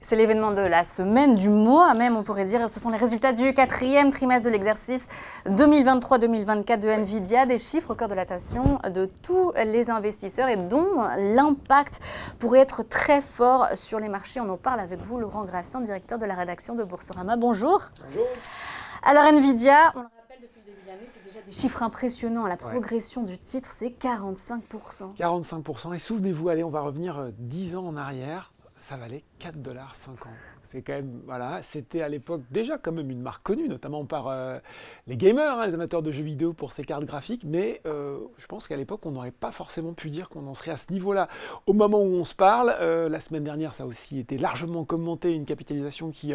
C'est l'événement de la semaine, du mois même, on pourrait dire. Ce sont les résultats du quatrième trimestre de l'exercice 2023-2024 de Nvidia, des chiffres au cœur de l'attention de tous les investisseurs et dont l'impact pourrait être très fort sur les marchés. On en parle avec vous, Laurent Grassin, directeur de la rédaction de Boursorama. Bonjour. Bonjour. Alors Nvidia, on le rappelle depuis le début de l'année, c'est déjà des chiffres impressionnants. La progression du titre, c'est 45%. 45%. Et souvenez-vous, allez, on va revenir 10 ans en arrière. Ça valait 4,50 $. C'est quand même, voilà, c'était à l'époque déjà quand même une marque connue, notamment par les gamers, hein, les amateurs de jeux vidéo pour ses cartes graphiques, mais je pense qu'à l'époque, on n'aurait pas forcément pu dire qu'on en serait à ce niveau-là. Au moment où on se parle, la semaine dernière, ça a aussi été largement commenté, une capitalisation qui,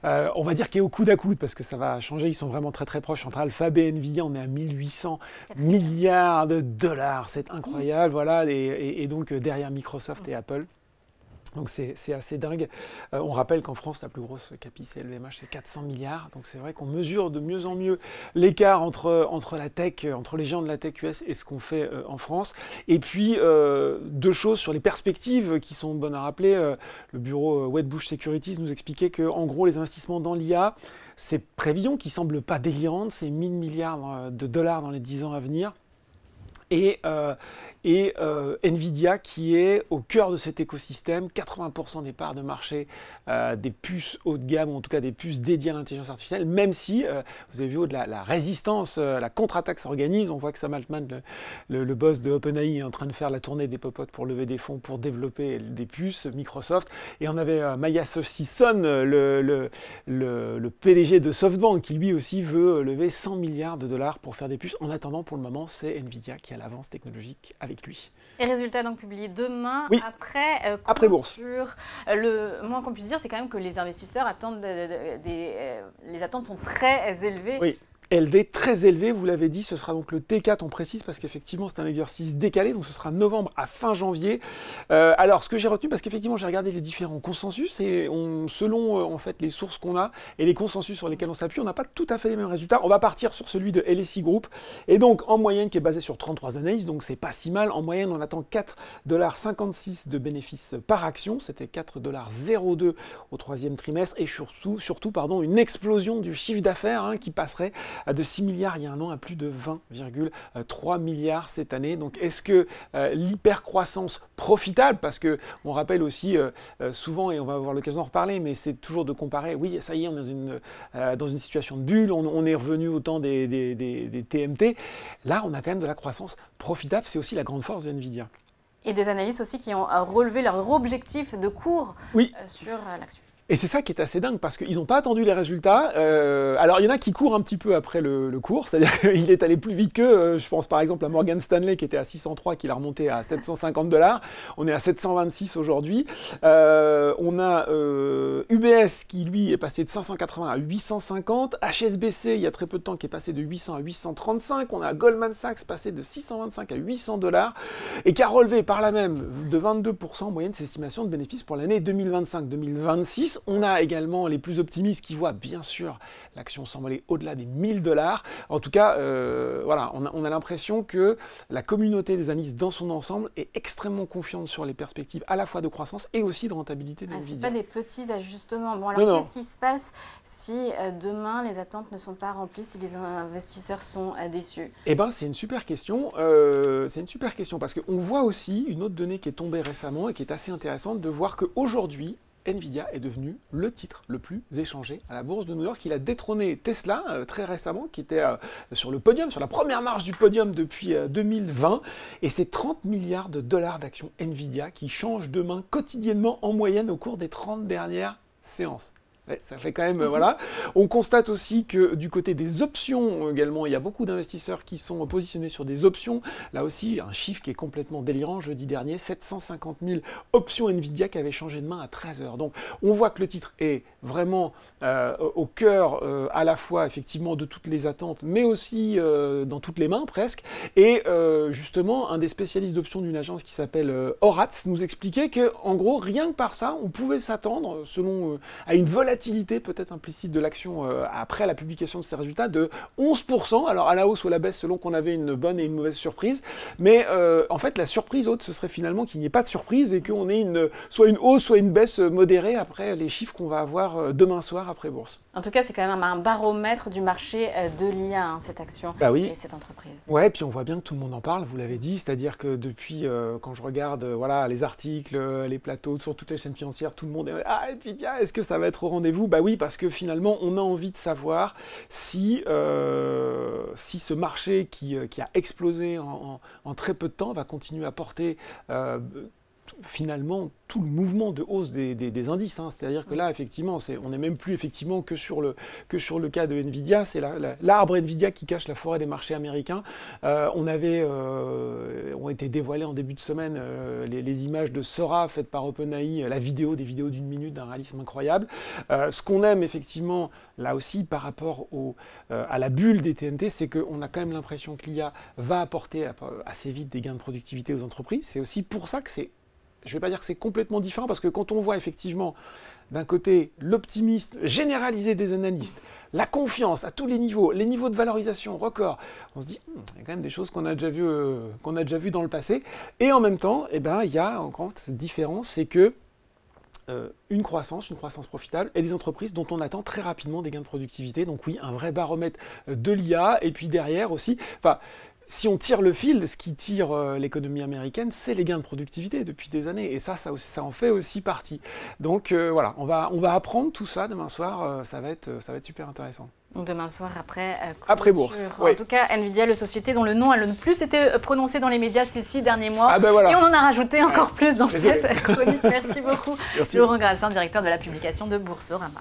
on va dire, qui est au coude à coude, parce que ça va changer, ils sont vraiment très très proches. Entre Alphabet et Nvidia, on est à 1800 milliards de dollars, c'est incroyable, voilà, et donc derrière Microsoft et Apple. Donc c'est assez dingue. On rappelle qu'en France, la plus grosse capi, c'est LVMH, c'est 400 milliards. Donc c'est vrai qu'on mesure de mieux en mieux l'écart entre la tech, entre les géants de la tech US et ce qu'on fait en France. Et puis, deux choses sur les perspectives qui sont bonnes à rappeler. Le bureau Wedbush Securities nous expliquait qu'en gros, les investissements dans l'IA, ces prévisions qui ne semblent pas délirantes, c'est 1000 milliards de dollars dans les 10 ans à venir. Et Nvidia qui est au cœur de cet écosystème, 80% des parts de marché des puces haut de gamme, ou en tout cas des puces dédiées à l'intelligence artificielle, même si, vous avez vu, la résistance, la contre-attaque s'organise. On voit que Sam Altman, le boss de OpenAI, est en train de faire la tournée des popotes pour lever des fonds, pour développer des puces, Microsoft. Et on avait Masayoshi Son, le PDG de SoftBank, qui lui aussi veut lever 100 milliards de dollars pour faire des puces. En attendant, pour le moment, c'est Nvidia qui a l'avance technologique avec lui. Et résultats donc publiés demain, oui, après bourse. Le moins qu'on puisse dire, c'est quand même que les investisseurs attendent les attentes sont très élevées. Oui. Élevé, très élevé, vous l'avez dit, ce sera donc le T4, on précise, parce qu'effectivement c'est un exercice décalé, donc ce sera novembre à fin janvier. Alors ce que j'ai retenu, parce qu'effectivement j'ai regardé les différents consensus, et selon en fait les sources qu'on a, et les consensus sur lesquels on s'appuie, on n'a pas tout à fait les mêmes résultats. On va partir sur celui de LSI Group, et donc en moyenne qui est basé sur 33 analyses, donc c'est pas si mal. En moyenne on attend 4,56 $ de bénéfices par action, c'était 4,02 $ au troisième trimestre, et surtout une explosion du chiffre d'affaires hein, qui passerait de 6 milliards il y a un an à plus de 20,3 milliards cette année. Donc est-ce que l'hypercroissance profitable, parce qu'on rappelle aussi souvent, et on va avoir l'occasion d'en reparler, mais c'est toujours de comparer, oui ça y est, on est dans une situation de bulle, on est revenu au temps des TMT. Là on a quand même de la croissance profitable, c'est aussi la grande force de Nvidia. Et des analystes aussi qui ont relevé leur objectif de cours sur l'action. Et c'est ça qui est assez dingue, parce qu'ils n'ont pas attendu les résultats. Alors, il y en a qui courent un petit peu après le cours, c'est-à-dire qu'il est allé plus vite qu'eux. Je pense par exemple à Morgan Stanley qui était à 603, qui l'a remonté à 750 $. On est à 726 aujourd'hui. On a UBS qui, lui, est passé de 580 à 850. HSBC, il y a très peu de temps, qui est passé de 800 à 835. On a Goldman Sachs passé de 625 à 800 $, et qui a relevé par là même de 22% en moyenne ses estimations de bénéfices pour l'année 2025-2026. On a également les plus optimistes qui voient bien sûr l'action s'envoler au-delà des 1000 $. En tout cas, voilà, on a l'impression que la communauté des analystes dans son ensemble est extrêmement confiante sur les perspectives à la fois de croissance et aussi de rentabilité de Nvidia. Ce pas des petits ajustements. Bon, alors qu'est-ce qui se passe si demain les attentes ne sont pas remplies, si les investisseurs sont déçus? Eh bien, c'est une super question. Parce qu'on voit aussi une autre donnée qui est tombée récemment et qui est assez intéressante de voir qu'aujourd'hui, Nvidia est devenu le titre le plus échangé à la bourse de New York. Il a détrôné Tesla très récemment, qui était sur le podium, sur la première marche du podium depuis 2020. Et c'est 30 milliards de dollars d'actions Nvidia qui changent de main quotidiennement en moyenne au cours des 30 dernières séances. Ouais, ça fait quand même, voilà. On constate aussi que du côté des options également, il y a beaucoup d'investisseurs qui sont positionnés sur des options. Là aussi, un chiffre qui est complètement délirant. Jeudi dernier, 750 000 options Nvidia qui avaient changé de main à 13 h. Donc, on voit que le titre est vraiment au cœur à la fois, effectivement, de toutes les attentes, mais aussi dans toutes les mains, presque. Et justement, un des spécialistes d'options d'une agence qui s'appelle Horatz nous expliquait qu'en gros, rien que par ça, on pouvait s'attendre, selon à une volatilité volatilité peut-être implicite de l'action après la publication de ces résultats de 11%, alors à la hausse ou à la baisse selon qu'on avait une bonne et une mauvaise surprise. Mais en fait, la surprise haute, ce serait finalement qu'il n'y ait pas de surprise et qu'on ait soit une hausse, soit une baisse modérée après les chiffres qu'on va avoir demain soir après bourse. En tout cas, c'est quand même un baromètre du marché de l'IA, hein, cette action et cette entreprise. Ouais, puis on voit bien que tout le monde en parle, vous l'avez dit, c'est-à-dire que depuis, quand je regarde voilà, les articles, les plateaux, sur toutes les chaînes financières, tout le monde est « Ah, Nvidia, est-ce que ça va être au rendez-vous ?» Bah oui, parce que finalement, on a envie de savoir si ce marché qui a explosé en très peu de temps va continuer à porter finalement tout le mouvement de hausse des indices. Hein. C'est-à-dire que là, effectivement, on n'est même plus effectivement que sur le cas de Nvidia. C'est l'arbre Nvidia qui cache la forêt des marchés américains. Ont été dévoilées en début de semaine les images de Sora faites par OpenAI, des vidéos d'1 minute d'un réalisme incroyable. Ce qu'on aime effectivement, là aussi, par rapport à la bulle des TNT, c'est qu'on a quand même l'impression que l'IA va apporter assez vite des gains de productivité aux entreprises. C'est aussi pour ça que je ne vais pas dire que c'est complètement différent, parce que quand on voit effectivement, d'un côté, l'optimisme généralisé des analystes, la confiance à tous les niveaux de valorisation record, on se dit, il y a quand même des choses qu'on a déjà vues dans le passé. Et en même temps, il y a encore cette différence, c'est que une croissance profitable et des entreprises dont on attend très rapidement des gains de productivité. Donc oui, un vrai baromètre de l'IA, et puis derrière aussi... Si on tire le fil, ce qui tire l'économie américaine, c'est les gains de productivité depuis des années. Et ça en fait aussi partie. Donc voilà, on va apprendre tout ça demain soir. Ça va être super intéressant. Demain soir après bourse. En tout cas, Nvidia, la société dont le nom a le plus été prononcé dans les médias ces 6 derniers mois. Ah ben voilà. Et on en a rajouté encore plus dans cette chronique. Merci beaucoup. Laurent Grassin, directeur de la publication de Boursorama.